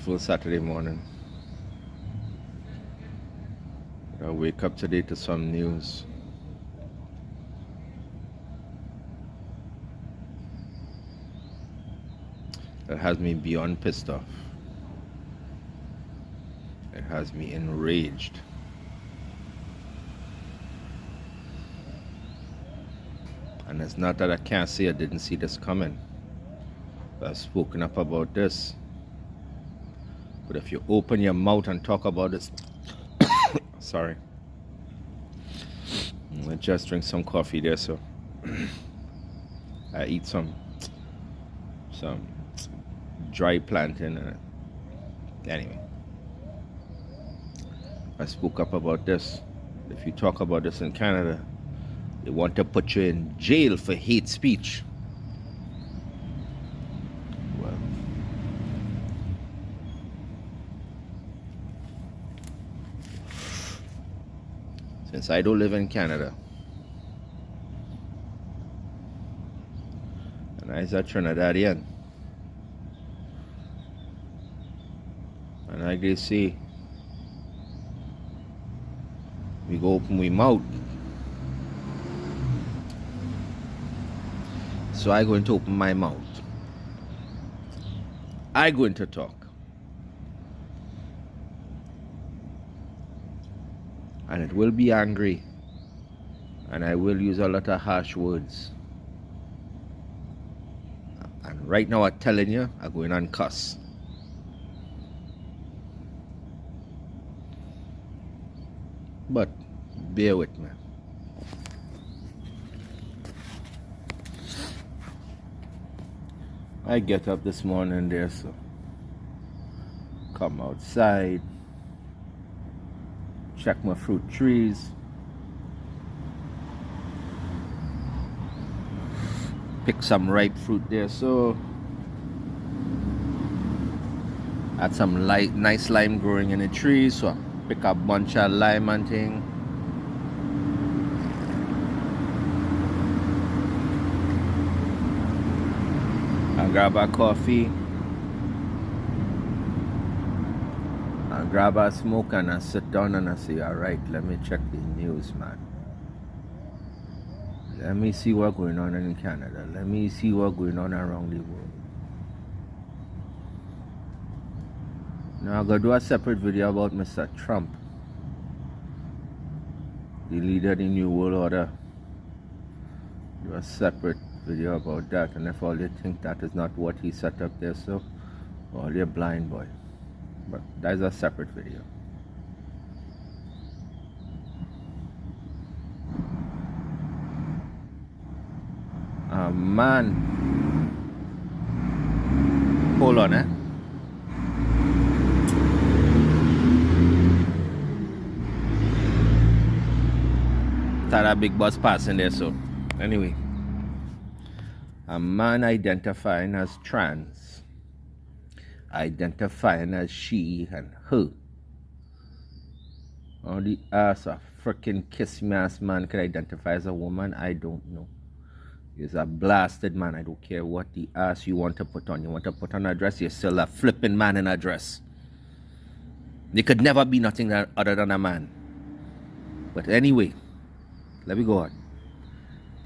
peaceful Saturday morning. I wake up today to some news. That has me beyond pissed off. It has me enraged. And it's not that I can't say I didn't see this coming. I've spoken up about this. But if you open your mouth and talk about this, sorry. I just drink some coffee there, so I eat some dry plantain. Anyway, I spoke up about this. If you talk about this in Canada, they want to put you in jail for hate speech. Well, since I don't live in Canada, and I was a Trinidadian, and like they say, we go open we mouth. So I going to open my mouth. I going to talk. And it will be angry. And I will use a lot of harsh words. And right now I'm telling you, I'm going on cuss. But bear with me. I get up this morning there, so come outside, check my fruit trees, pick some ripe fruit there, so had some nice lime growing in the trees, so I pick a bunch of lime and thing. I grab a coffee, I grab a smoke, and I sit down and I say, alright, let me check the news, man. Let me see what's going on in Canada. Let me see what's going on around the world. Now I'm going to do a separate video about Mr. Trump, the leader of the New World Order. Do a separate video about that, and if all you think that is not what he set up there, so well, you're blind, boy. But that's a separate video. Man, hold on, Thought a big bus passing there, so anyway. A man identifying as trans, identifying as she and her. On the ass a freaking kiss me ass man could identify as a woman, I don't know. He's a blasted man. I don't care what the ass you want to put on. You want to put on a dress, you're still a flipping man in a dress. They could never be nothing other than a man. But anyway, let me go on.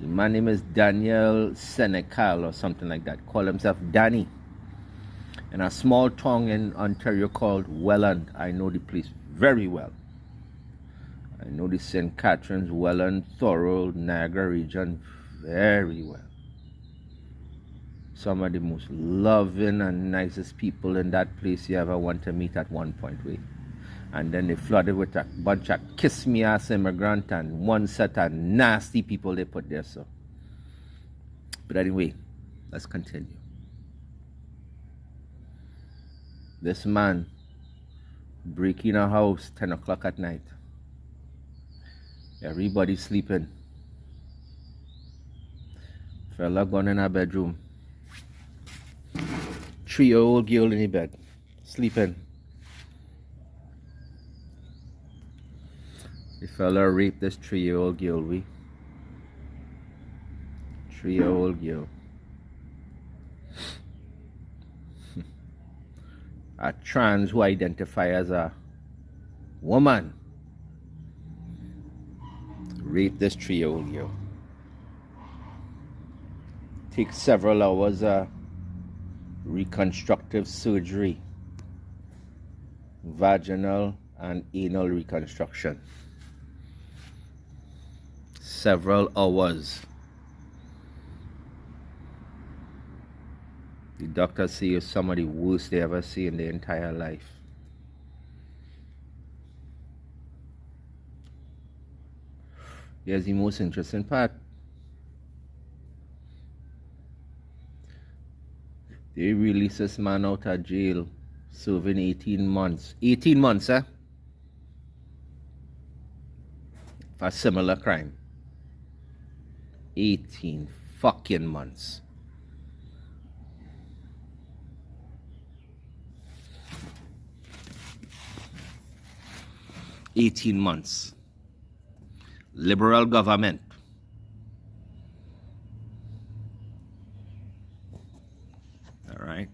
The man name is Daniel Senecal or something like that. Call himself Danny. In a small town in Ontario called Welland. I know the place very well. I know the St. Catharines, Welland, Thorold, Niagara region very well. Some of the most loving and nicest people in that place you ever want to meet at one point with. And then they flooded with a bunch of kiss-me-ass immigrant and one set of nasty people they put there, so. But anyway, let's continue. This man breaking a house 10 o'clock at night. Everybody sleeping. Fella gone in her bedroom. 3-year-old girl in the bed, sleeping. The fella raped this 3-year-old girl, 3-year-old girl. a trans who identify as a woman rape this 3-year-old girl. Take several hours of reconstructive surgery, vaginal and anal reconstruction. Several hours. The doctors say it's some of the worst they ever see in their entire life. Here's the most interesting part. They released this man out of jail, serving 18 months. 18 months, eh? For a similar crime. 18 fucking months. $18 months. Liberal government. All right.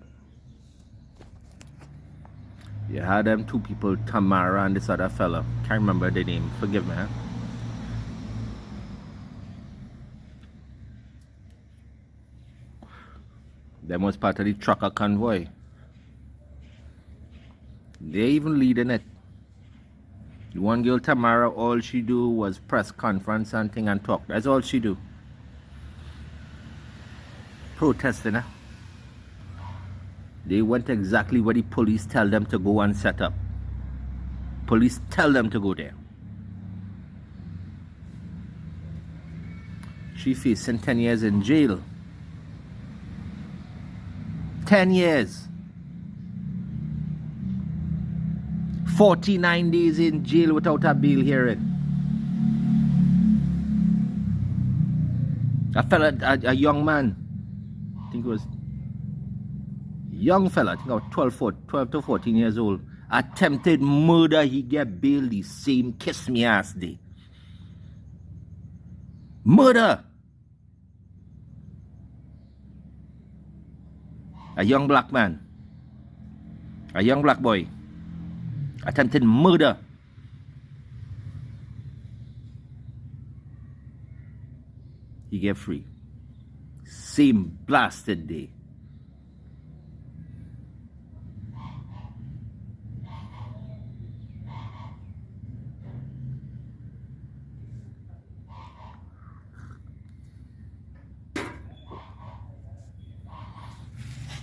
You had them two people, Tamara and this other fella. Can't remember the name. Forgive me. Huh? Them was part of the trucker convoy. They even leading it. The one girl, Tamara, all she do was press conference and thing and talk. That's all she do. Protesting, huh? They went exactly where the police tell them to go and set up. Police tell them to go there. She facing 10 years in jail. 10 years. 49 days in jail without a bail hearing. A fella, a young man, I think it was young fella, I think about 12 to 14 years old, attempted murder. He get bail the same kiss me ass day. Murder. A young black man, a young black boy, attempted murder. He get free. Same blasted day.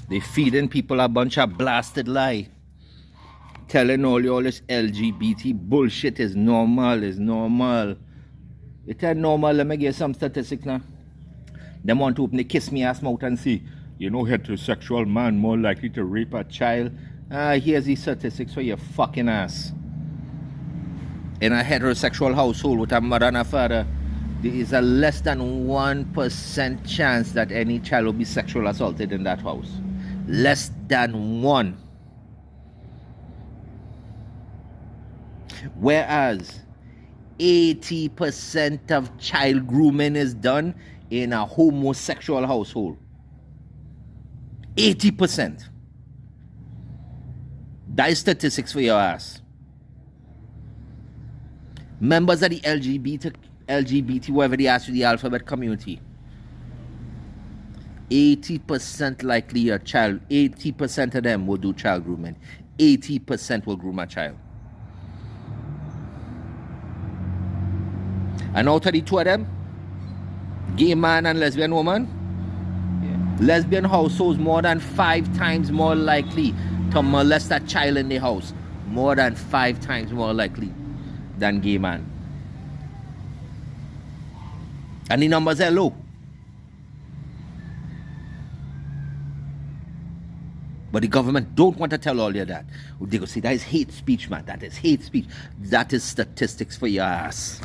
They feeding people a bunch of blasted lie. Telling all this LGBT bullshit is normal, is normal. It ain't normal. Let me get some statistics now. Them want to open the kiss me ass mouth and say, you know, heterosexual man more likely to rape a child. Here's the statistics for your fucking ass. In a heterosexual household with a mother and a father, there is a less than 1% chance that any child will be sexually assaulted in that house. Less than 1. Whereas 80% of child grooming is done in a homosexual household. 80%. That is statistics for your ass. Members of the LGBT, whatever they ask you, the alphabet community. 80% likely a child, 80% of them will do child grooming. 80% will groom a child. And out of the two of them, gay man and lesbian woman, lesbian households more than 5 times more likely to molest a child in the house. More than 5 times more likely than gay man. And the numbers are low. But the government don't want to tell all you that. They go say that is hate speech, man. That is hate speech. That is statistics for your ass.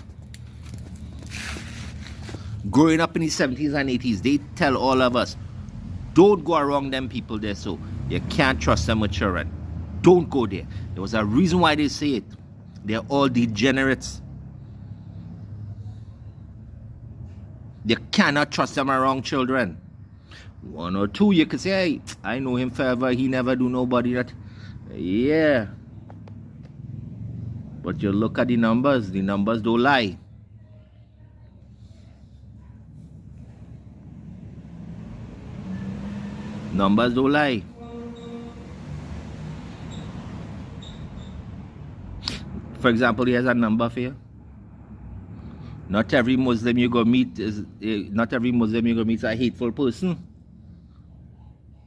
Growing up in the 70s and 80s, they tell all of us, don't go around them people there, so you can't trust them with children. Don't go there. There was a reason why they say it. They're all degenerates. You cannot trust them around children. 1 or 2, you could say, hey, I know him forever. He never do nobody that. Yeah. But you look at the numbers don't lie. Numbers don't lie. For example, here's a number for you. Not every Muslim you go meet is a hateful person.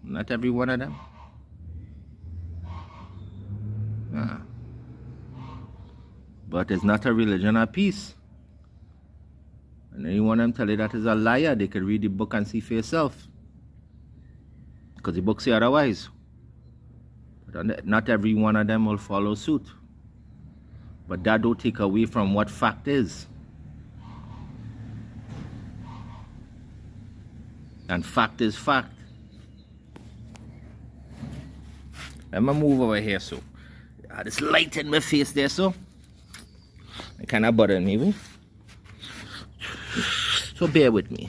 Not every one of them. But it's not a religion of peace. And anyone them tell you that is a liar, they could read the book and see for yourself. Because the book say otherwise. But not every one of them will follow suit. But that don't take away from what fact is. And fact is fact. Let me move over here, so. This light in my face there, so. It kind of bothering me. So bear with me.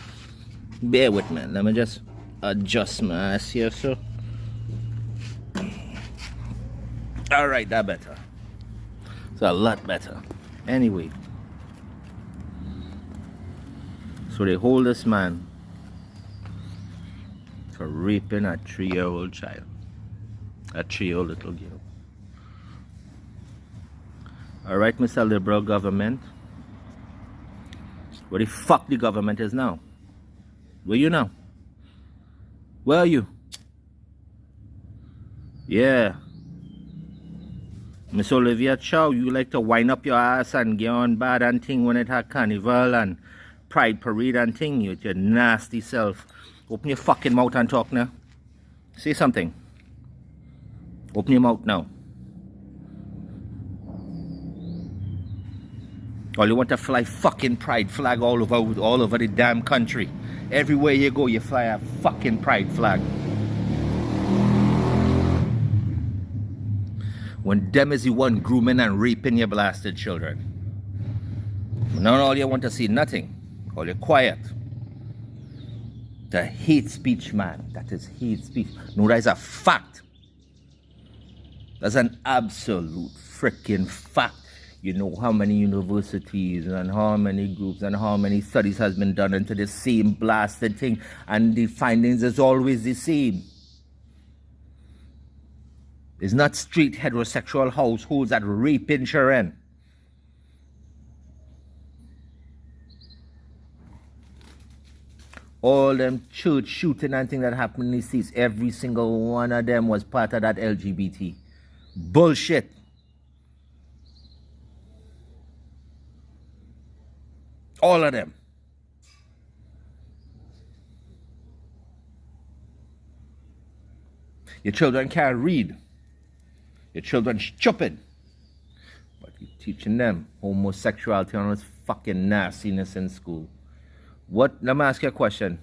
Bear with me. Let me just adjust my ass here, so. Alright, that better. It's a lot better. Anyway. So they hold this man for raping a 3-year-old child. A 3-year-old little girl. Alright, Mr. Liberal government. Where the fuck the government is now? Where you now? Where are you? Yeah. Miss Olivia Chow, you like to wind up your ass and get on bad and thing when it had carnival and pride parade and thing, you with your nasty self. Open your fucking mouth and talk now. Say something. Open your mouth now. Or you want to fly fucking pride flag all over the damn country. Everywhere you go, you fly a fucking pride flag. When them is the one grooming and raping your blasted children. Not all you want to see nothing. All you're quiet. The hate speech, man. That is hate speech. No, that is a fact. That's an absolute freaking fact. You know how many universities and how many groups and how many studies has been done into the same blasted thing, and the findings is always the same. It's not straight heterosexual households that raping children. All them church shooting and thing that happened in the States, every single one of them was part of that LGBT. Bullshit. All of them. Your children can't read. Your children stupid. But you're teaching them homosexuality and all this fucking nastiness in school. Let me ask you a question.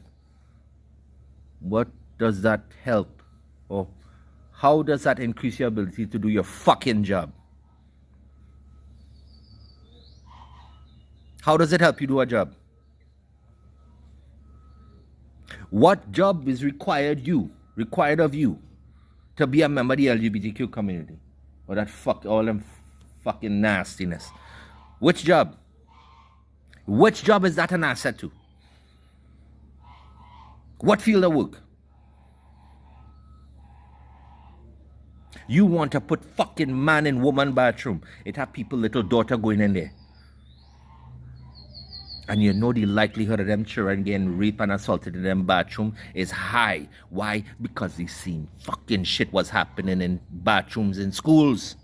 What does that help? Or how does that increase your ability to do your fucking job? How does it help you do a job? What job is required of you to be a member of the LGBTQ community? Or that all them fucking nastiness. Which job? Which job is that an asset to? What field of work? You want to put fucking man and woman bathroom. It have people, little daughter going in there. And you know the likelihood of them children getting raped and assaulted in them bathroom is high. Why? Because the same fucking shit was happening in bathrooms in schools.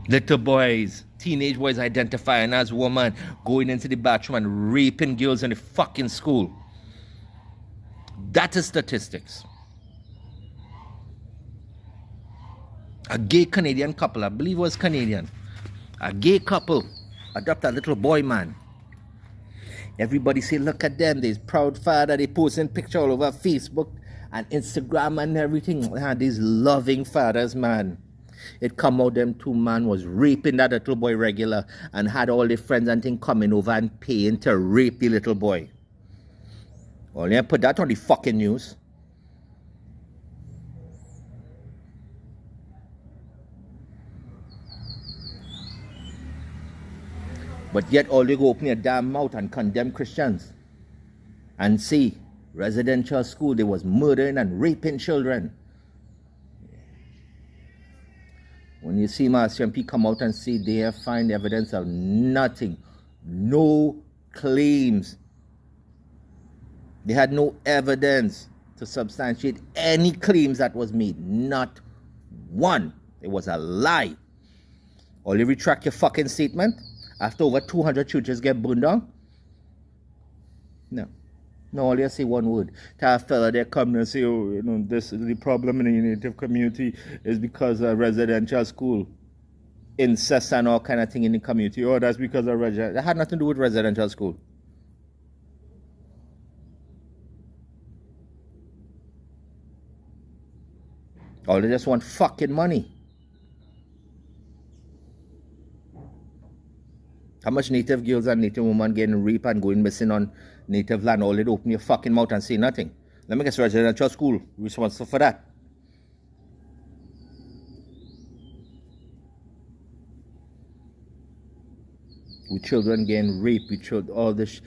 Little boys, teenage boys identifying as women, going into the bathroom and raping girls in the fucking school. That is statistics. A gay Canadian couple, I believe it was Canadian. A gay couple adopted a little boy, man. Everybody say, look at them. They's proud father. They posting picture all over Facebook and Instagram and everything. These loving fathers, man. It come out them two man was raping that little boy regular and had all the friends and thing coming over and paying to rape the little boy. Only I put that on the fucking news. But yet all they go open their damn mouth and condemn Christians. And say, residential school, they was murdering and raping children. When you see my CMP come out and say they have find evidence of nothing, no claims. They had no evidence to substantiate any claims that was made. Not one. It was a lie. Or you retract your fucking statement after over 200 churches get burned down? No. No, all you say one word. Tell a fella there come and say, oh, this the problem in the native community is because of residential school. Incest and all kind of thing in the community. Oh, that's because of residential. That had nothing to do with residential school. All they just want fucking money. How much native girls and native women getting raped and going missing on native land? All they open your fucking mouth and say nothing. Let me guess, residential school responsible for that. With children getting raped, with children, all this.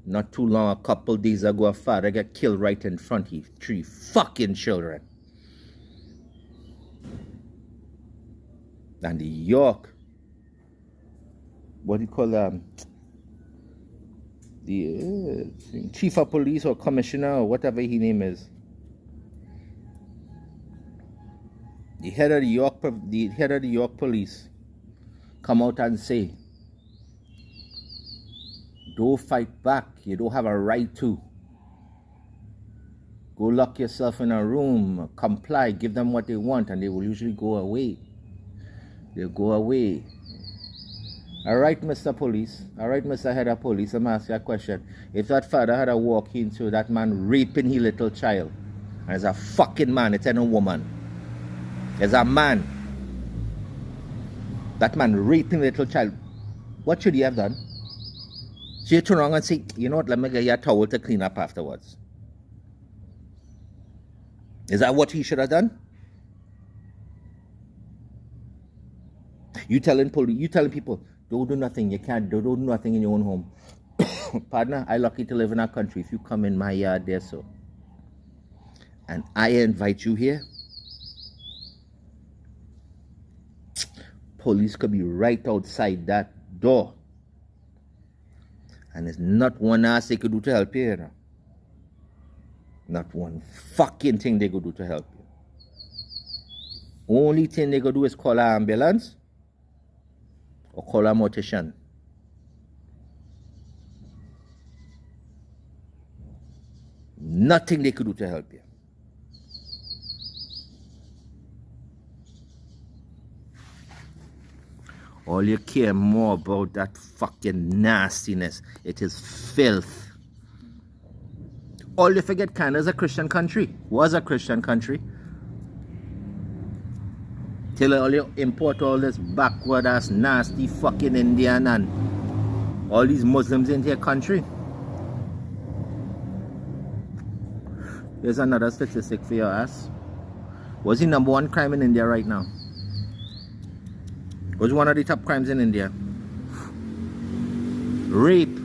Not too long, a couple days ago, a father got killed right in front of 3 fucking children. And the York, what do you call the chief of police or commissioner or whatever his name is, the head of the York police come out and say, don't fight back, you don't have a right to. Go lock yourself in a room, comply, give them what they want, and they will usually go away. They'll go away. All right, Mr. Police. All right, Mr. Head of Police. I'm asking you a question. If that father had a walk into that man raping his little child, and it's a fucking man, it's not a woman. It's a man. That man raping a little child. What should he have done? So you turn around and say, you know what, let me get you a towel to clean up afterwards. Is that what he should have done? You telling people, don't do nothing. You can't don't do nothing in your own home. Partner, I lucky to live in our country. If you come in my yard there, so, and I invite you here, police could be right outside that door. And there's not one ass they could do to help you, you know? Not one fucking thing they could do to help you. Only thing they could do is call an ambulance or call a mortician. Nothing they could do to help you. All you care more about that fucking nastiness. It is filth. All you forget, Canada's a Christian country. Was a Christian country. Till all you import all this backward ass nasty fucking Indian and all these Muslims into your country. Here's another statistic for your ass. What's the #1 crime in India right now? What's one of the top crimes in India? Rape.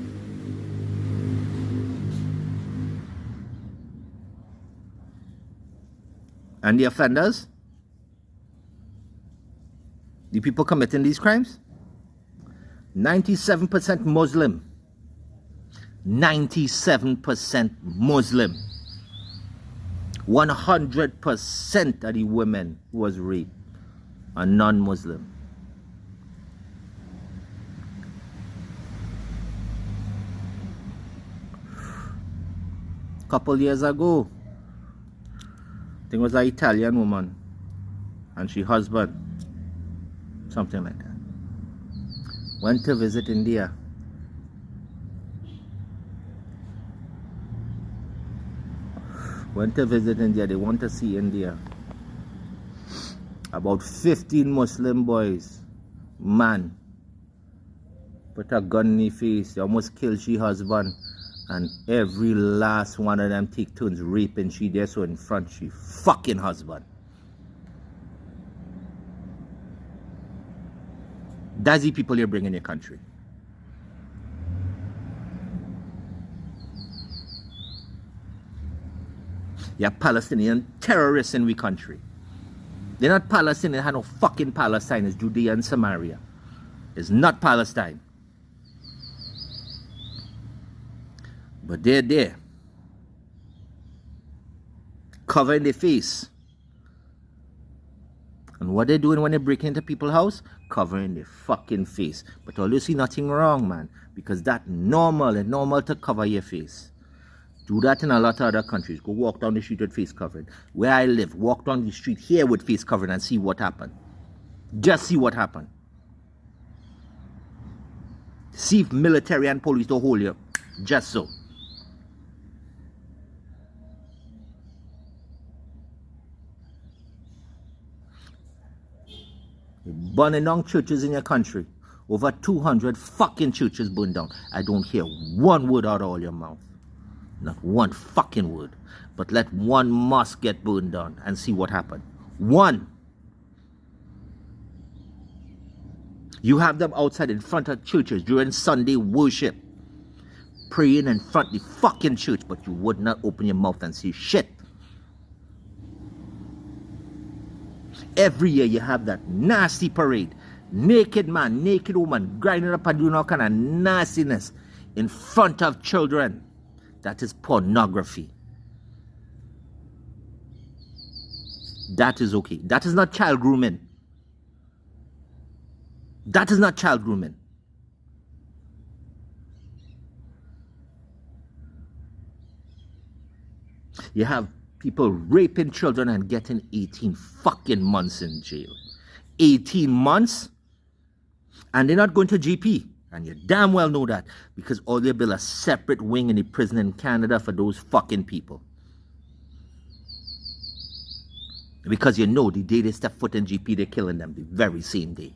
And the offenders? The people committing these crimes? 97% Muslim. 97% Muslim. 100% of the women who was raped are non-Muslim. Couple years ago, I think it was an Italian woman and she husband, something like that, went to visit India. They want to see India. About 15 Muslim boys, man, put a gun in his face. They almost killed she husband. And every last one of them take turns raping she there, so in front she fucking husband. That's the people you bring in your country. You have Palestinian terrorists in we country. They're not Palestinian, they have no fucking Palestine. It's Judea and Samaria. It's not Palestine. But they're there. Covering their face. And what they're doing when they break into people's house? Covering their fucking face. But all you see nothing wrong, man. Because that's normal. It's normal to cover your face. Do that in a lot of other countries. Go walk down the street with face covering. Where I live, walk down the street here with face covering and see what happened. Just see what happened. See if military and police don't hold you. Just so. Burning down churches in your country. Over 200 fucking churches burned down. I don't hear one word out of all your mouth. Not one fucking word. But let one mosque get burned down and see what happened. One. You have them outside in front of churches during Sunday worship. Praying in front of the fucking church. But you would not open your mouth and say shit. Every year you have that nasty parade. Naked man, naked woman, grinding up and doing all kind of nastiness in front of children. That is pornography. That is okay. That is not child grooming. That is not child grooming. You have people raping children and getting 18 fucking months in jail. 18 months? And they're not going to GP. And you damn well know that. Because all they build a separate wing in the prison in Canada for those fucking people. Because you know the day they step foot in GP, they're killing them the very same day.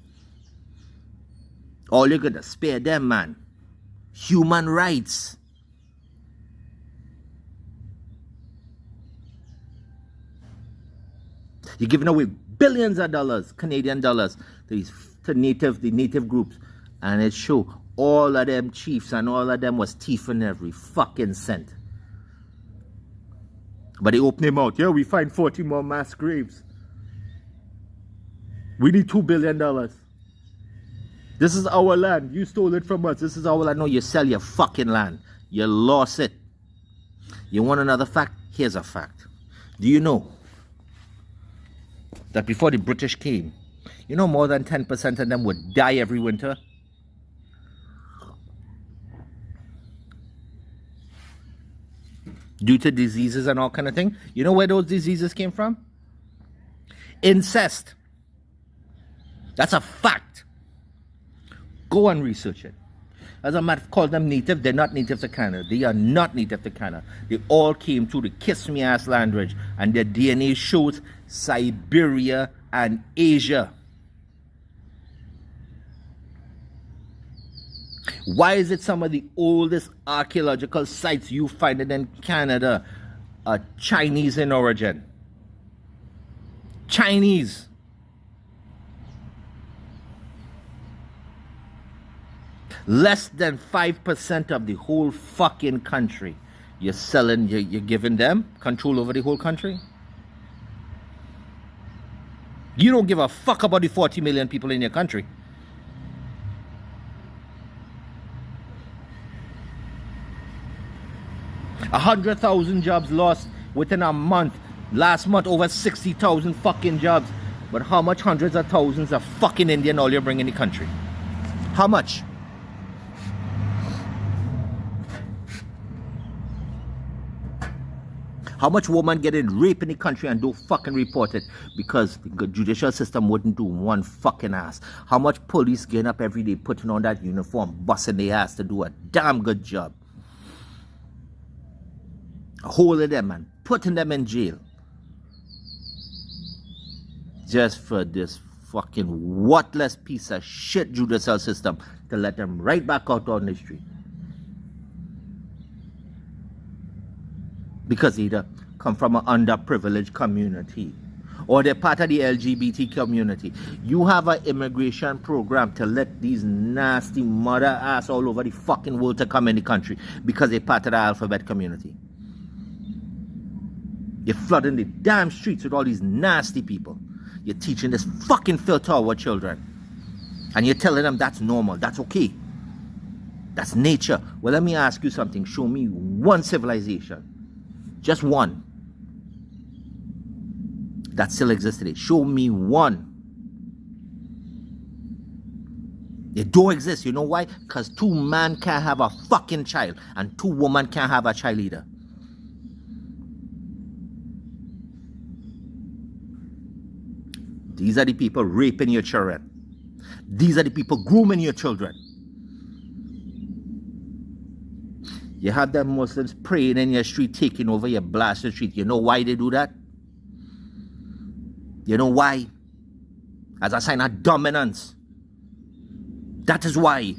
All you're going to spare them, man. Human rights. You're giving away billions of dollars, Canadian dollars, to the native groups. And it show all of them chiefs and all of them was thieving every fucking cent. But they open them out. Yeah, we find 40 more mass graves. We need $2 billion. This is our land. You stole it from us. This is our land. No, you sell your fucking land. You lost it. You want another fact? Here's a fact. Do you know that before the British came, you know more than 10% of them would die every winter? Due to diseases and all kind of thing. You know where those diseases came from? Incest. That's a fact. Go and research it. As a matter of call them native, they're not native to Canada. They are not native to Canada. They all came through the Kiss Me Ass land bridge, and their DNA shows Siberia and Asia. Why is it some of the oldest archaeological sites you find in Canada are Chinese in origin? Chinese. Less than 5% of the whole fucking country. You're selling, you're giving them control over the whole country? You don't give a fuck about the 40 million people in your country. A 100,000 jobs lost within a month. Last month, over 60,000 fucking jobs. But how much hundreds of thousands of fucking Indian oil you bring in the country? How much? How much women getting raped in the country and don't fucking report it because the judicial system wouldn't do one fucking ass? How much police getting up every day putting on that uniform, busting their ass to do a damn good job? Holding them and putting them in jail. Just for this fucking worthless piece of shit judicial system to let them right back out on the street. Because they either come from an underprivileged community or they're part of the LGBT community. You have an immigration program to let these nasty mother ass all over the fucking world to come in the country because they're part of the alphabet community. You're flooding the damn streets with all these nasty people. You're teaching this fucking filth to our children. And you're telling them that's normal, that's okay. That's nature. Well, let me ask you something. Show me one civilization. Just one. That still exists today. Show me one. They don't exist. You know why? Because 2 men can't have a fucking child and 2 women can't have a child either. These are the people raping your children. These are the people grooming your children. You have them Muslims praying in your street, taking over your blasted street. You know why they do that? You know why? As a sign of dominance. That is why.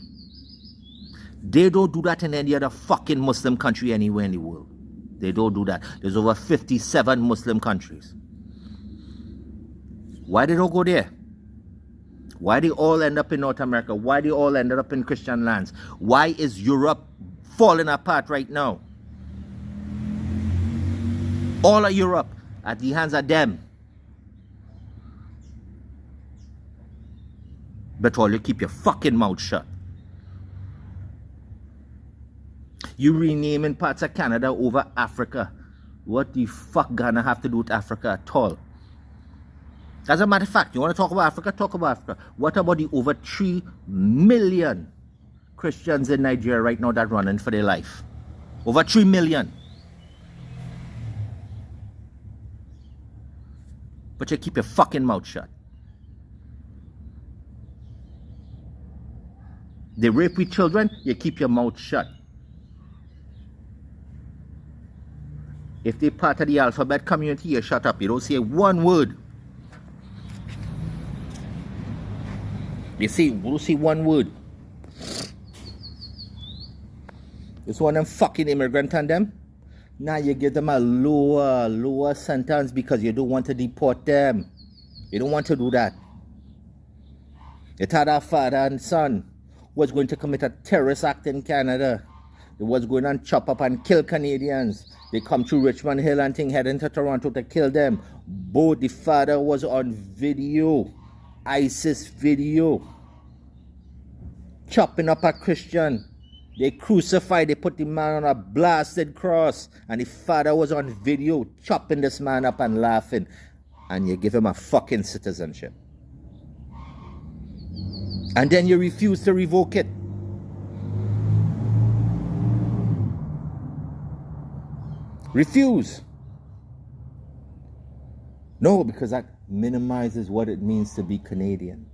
They don't do that in any other fucking Muslim country anywhere in the world. They don't do that. There's over 57 Muslim countries. Why they don't go there? Why they all end up in North America? Why they all ended up in Christian lands? Why is Europe falling apart right now? All of Europe at the hands of them. But all you keep your fucking mouth shut. You renaming parts of Canada over Africa. What the fuck Ghana have to do with Africa at all? As a matter of fact, you want to talk about Africa? Talk about Africa. What about the over 3 million Christians in Nigeria right now that are running for their life? Over 3 million. But you keep your fucking mouth shut. They rape with children, you keep your mouth shut. If they're part of the alphabet community, you shut up. You don't say one word. You don't say one word. It's one of them fucking immigrant and them. Now you give them a lower sentence because you don't want to deport them. You don't want to do that. You thought our father and son was going to commit a terrorist act in Canada. They was going and chop up and kill Canadians. They come to Richmond Hill and think heading to Toronto to kill them. Both the father was on video. ISIS video. Chopping up a Christian. They crucified, they put the man on a blasted cross. And the father was on video chopping this man up and laughing. And you give him a fucking citizenship. And then you refuse to revoke it. Refuse. No, because that minimizes what it means to be Canadian.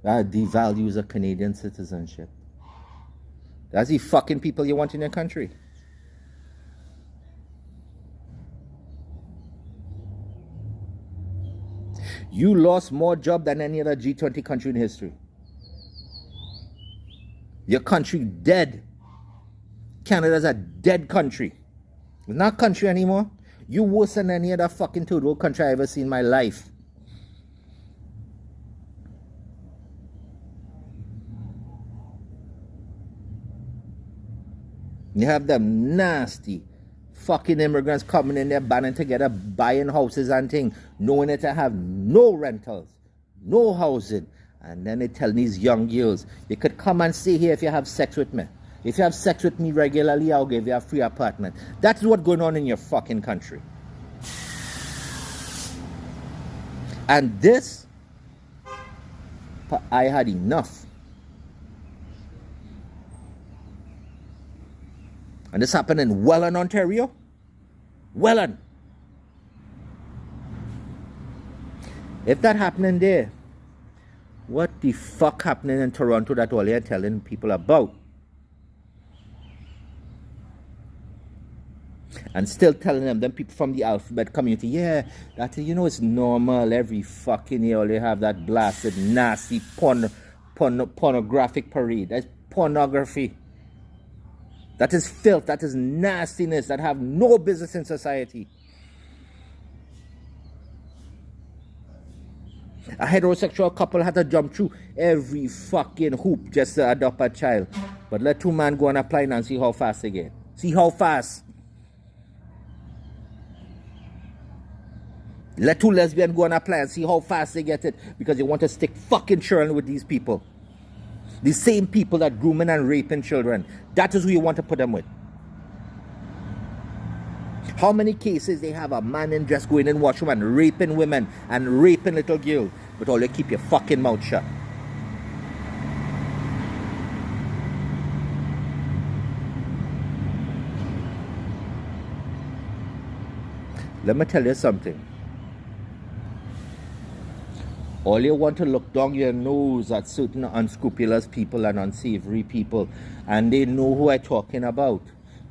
That devalues a Canadian citizenship. That's the fucking people you want in your country. You lost more jobs than any other G20 country in history. Your country dead. Canada's a dead country. It's not a country anymore. You worse than any other fucking third world country I ever seen in my life. You have them nasty fucking immigrants coming in there, banding together, buying houses and things, knowing that they have no rentals, no housing. And then they tell these young girls, you could come and stay here if you have sex with me. If you have sex with me regularly, I'll give you a free apartment. That's what's going on in your fucking country. And this, I had enough. And this happened in Welland, Ontario. Welland. If that happening there, what the fuck happening in Toronto that all you're telling people about? And still telling them people from the alphabet community, yeah, that, you know, it's normal every fucking year all they have that blasted, nasty pornographic parade. That's pornography. That is filth, that is nastiness, that have no business in society. A heterosexual couple had to jump through every fucking hoop just to adopt a child. But let 2 men go and apply and see how fast they get. See how fast. Let two lesbians go and apply and see how fast they get it because they want to stick fucking children with these people. The same people that grooming and raping children. That is who you want to put them with. How many cases they have a man in dress going in washroom and raping women and raping little girls, but all you keep your fucking mouth shut. Let me tell you something. All you want to look down your nose at certain unscrupulous people and unsavory people, and they know who I'm talking about.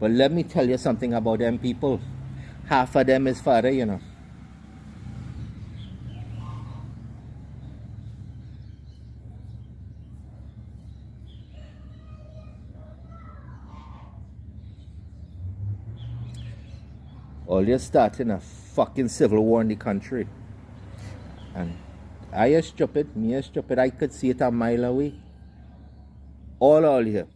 But let me tell you something about them people. Half of them is father, you know. All you're starting a fucking civil war in the country. And I is stupid, me is stupid, I could see it a mile away. All here.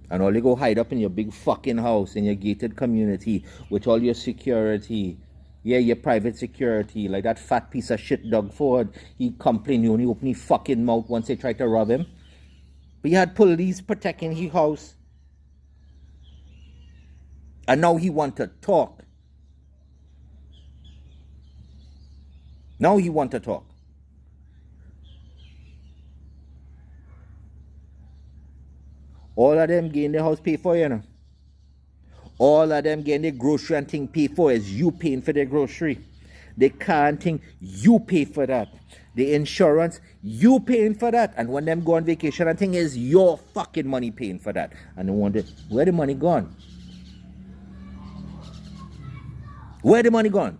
And all you go hide up in your big fucking house, in your gated community, with all your security. Yeah, your private security. Like that fat piece of shit Doug Ford. He complained you only open his fucking mouth once they tried to rob him. But you had police protecting his house. And now he want to talk. Now he want to talk. All of them getting their house paid for, you know. All of them getting their grocery and thing paid for is you paying for their grocery. The car and thing, you pay for that. The insurance, you paying for that. And when them go on vacation and thing is your fucking money paying for that. And they wonder, where the money gone? Where the money gone?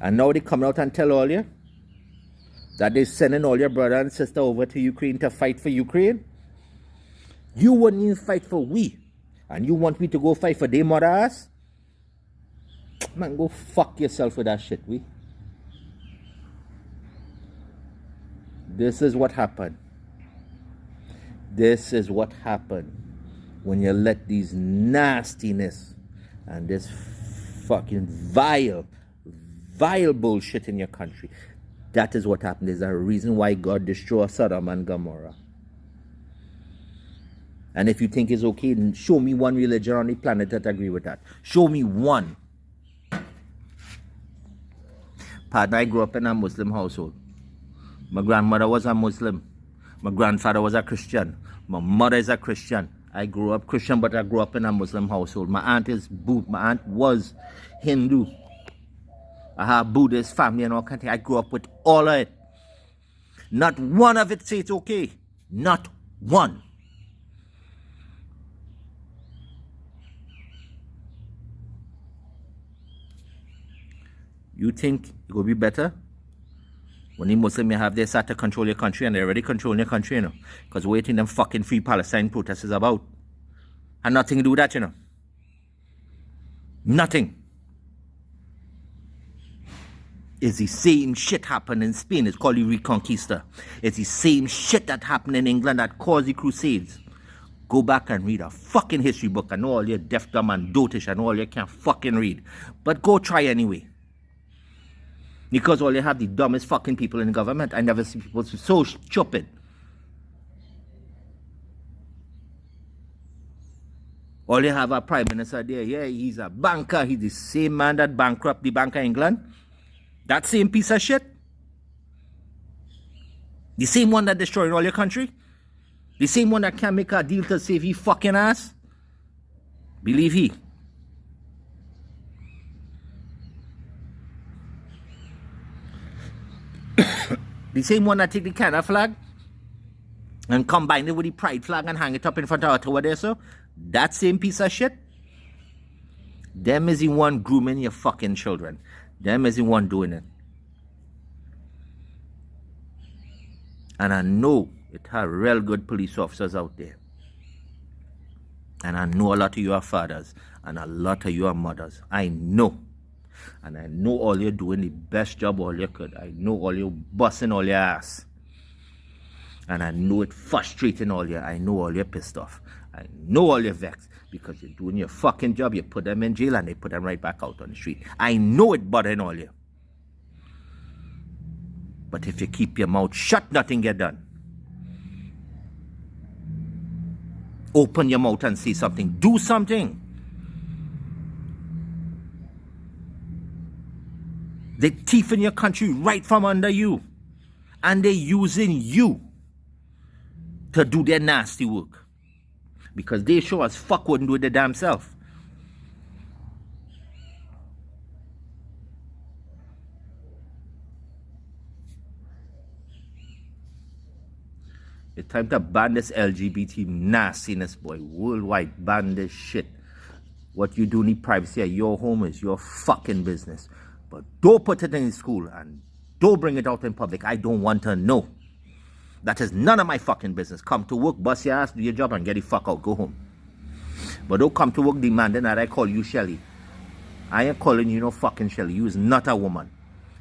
And now they come out and tell all you that they're sending all your brother and sister over to Ukraine to fight for Ukraine. You wouldn't even fight for we. And you want me to go fight for their mother ass? Man, go fuck yourself with that shit, we. This is what happened. This is what happened when you let these nastiness and this fucking vile bullshit in your country. That is what happened. There's a reason why God destroyed Sodom and Gomorrah. And if you think it's okay, then show me one religion on the planet that agree with that. Show me one. Pardon, I grew up in a Muslim household. My grandmother was a Muslim. My grandfather was a Christian. My mother is a Christian. I grew up Christian, but I grew up in a Muslim household. My aunt was Hindu. I have Buddhist family and all kinds of things. I grew up with all of it. Not one of it say it's okay. Not one. You think it will be better? When the Muslims have they start to control your country, and they're already controlling your country, you know. Because waiting them fucking Free Palestine protests is about. And nothing to do with that, you know. Nothing. It's the same shit happened in Spain. It's called the Reconquista. It's the same shit that happened in England that caused the Crusades. Go back and read a fucking history book. I know all you're deaf, dumb, and dotish. I know all you can't fucking read. But go try anyway. Because all you have the dumbest fucking people in the government. I never see people so stupid. All you have a prime minister there. Yeah, he's a banker. He's the same man that bankrupt the Bank of England. That same piece of shit. The same one that destroyed all your country. The same one that can't make a deal to save his fucking ass. Believe he. The same one that take the Canada flag and combine it with the pride flag and hang it up in front of Ottawa there, so that same piece of shit. Them is the one grooming your fucking children. Them is the one doing it. And I know it have real good police officers out there. And I know a lot of you are fathers and a lot of you are mothers. I know. And I know all you're doing the best job all you could. I know all you're busting all your ass. And I know it frustrating all you. I know all you're pissed off. I know all you're vexed because you're doing your fucking job. You put them in jail and they put them right back out on the street. I know it bothering all you. But if you keep your mouth shut, nothing get done. Open your mouth and say something. Do something. They're thieving your country right from under you. And they're using you to do their nasty work. Because they sure as fuck wouldn't do it their damn self. It's time to ban this LGBT nastiness, boy. Worldwide, ban this shit. What you do need privacy at your home is your fucking business. But don't put it in school and don't bring it out in public. I don't want to know. That is none of my fucking business. Come to work, bust your ass, do your job, and get the fuck out. Go home. But don't come to work demanding that I call you Shelly. I ain't calling you no fucking Shelly. You is not a woman.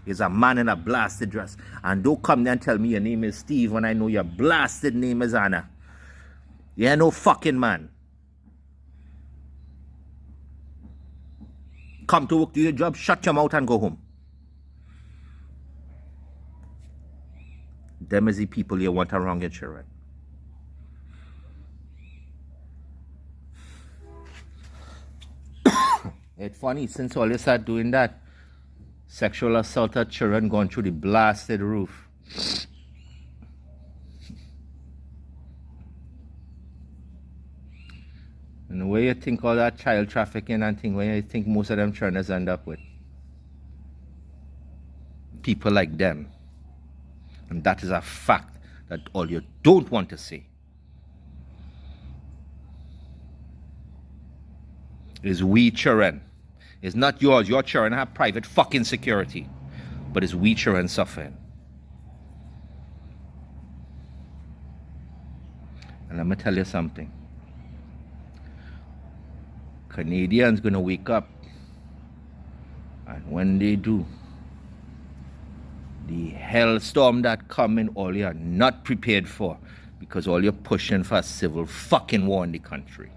You're a man in a blasted dress. And don't come there and tell me your name is Steve when I know your blasted name is Anna. You ain't no fucking man. Come to work, do your job, shut your mouth and go home. Them is the people you want around your children. It's funny, since all you start doing that, sexual assaulted children going through the blasted roof. And the way you think all that child trafficking and thing, where you think most of them children end up with people like them. And that is a fact that all you don't want to say is we children. It's not yours. Your children have private fucking security. But it's we children suffering. And let me tell you something. Canadians gonna wake up, and when they do, the hellstorm that coming, all you are not prepared for, because all you're pushing for a civil fucking war in the country.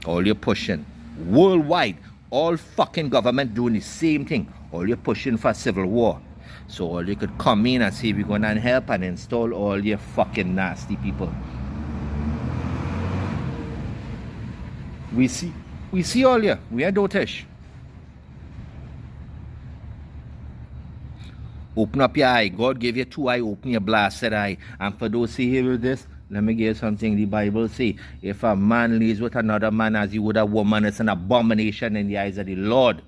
All you're pushing worldwide, all fucking government doing the same thing. All you're pushing for a civil war. So all you could come in and say we're gonna help and install all your fucking nasty people. We see all you. We are dotish. Open up your eye. God gave you two eyes. Open your blasted eye. And for those who hear this, let me give you something. The Bible say, if a man lays with another man as he would a woman, it's an abomination in the eyes of the Lord.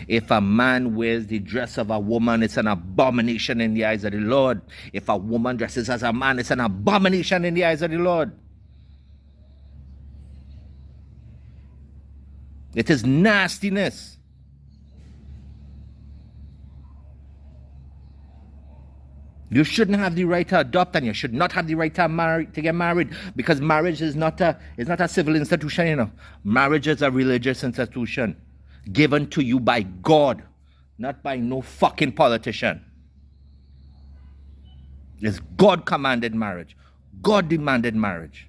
If a man wears the dress of a woman, it's an abomination in the eyes of the Lord. If a woman dresses as a man, it's an abomination in the eyes of the Lord. It is nastiness. You shouldn't have the right to adopt, and you should not have the right to get married, because marriage is not a civil institution, you know. Marriage is a religious institution given to you by God, not by no fucking politician. It's God commanded marriage. God demanded marriage.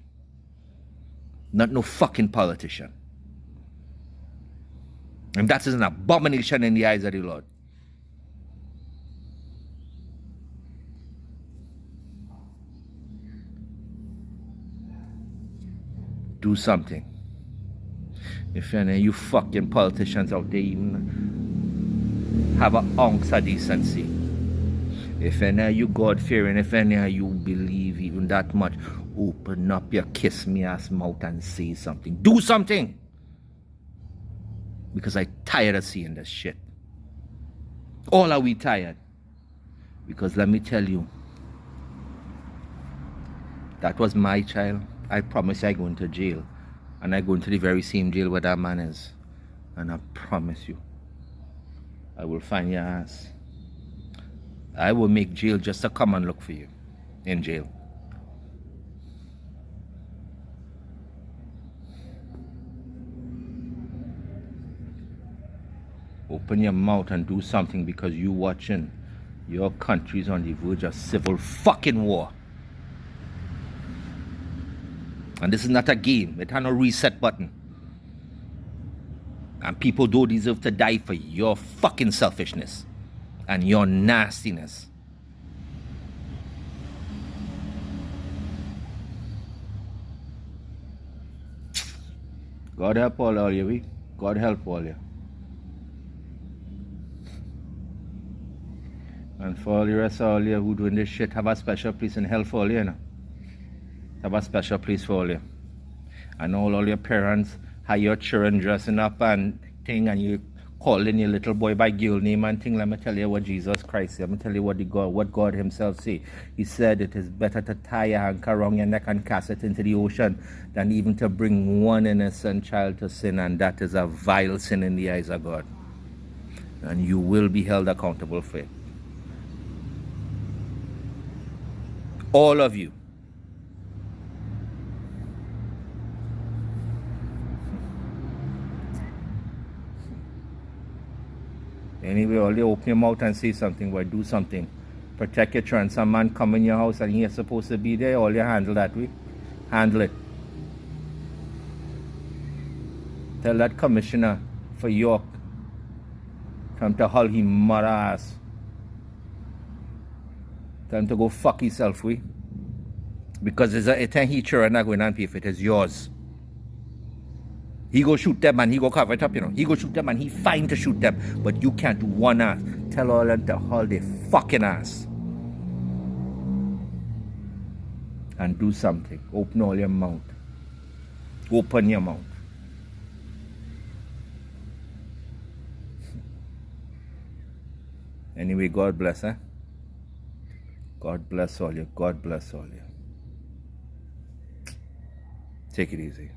Not no fucking politician. And that is an abomination in the eyes of the Lord. Do something. If any of you fucking politicians out there even have an ounce of decency, if any of you God-fearing, if any of you believe even that much, open up your kiss-me-ass mouth and say something. Do something! Because I'm tired of seeing this shit. All are we tired? Because let me tell you, that was my child. I promise you I go into jail. And I go into the very same jail where that man is. And I promise you, I will find your ass. I will make jail just to come and look for you in jail. Open your mouth and do something, because you watching your country's on the verge of civil fucking war. And this is not a game. It has no reset button. And people don't deserve to die for your fucking selfishness and your nastiness. God help all of you. God help all you. And for all the rest of all you who doing this shit, have a special place in hell for all you know. Have a special place for all you. I know all your parents have your children dressing up and thing, and you calling your little boy by girl name and thing. Let me tell you what Jesus Christ said. Let me tell you what God himself say. He said it is better to tie a anchor around your neck and cast it into the ocean than even to bring one innocent child to sin, and that is a vile sin in the eyes of God. And you will be held accountable for it. All of you. Anyway, all you open your mouth and say something, boy, do something. Protect your children. Some man come in your house and he is supposed to be there, all you handle that way. Handle it. Tell that commissioner for York, come to haul him mother ass. Tell him to go fuck himself, we. Because it's a thing he children not going and pay for it, it's yours. He go shoot them and he go cover it up, you know. He go shoot them and he fine to shoot them. But you can't do one ass. Tell all them to hold their fucking ass. And do something. Open all your mouth. Open your mouth. Anyway, God bless, eh? God bless all you. God bless all you. Take it easy.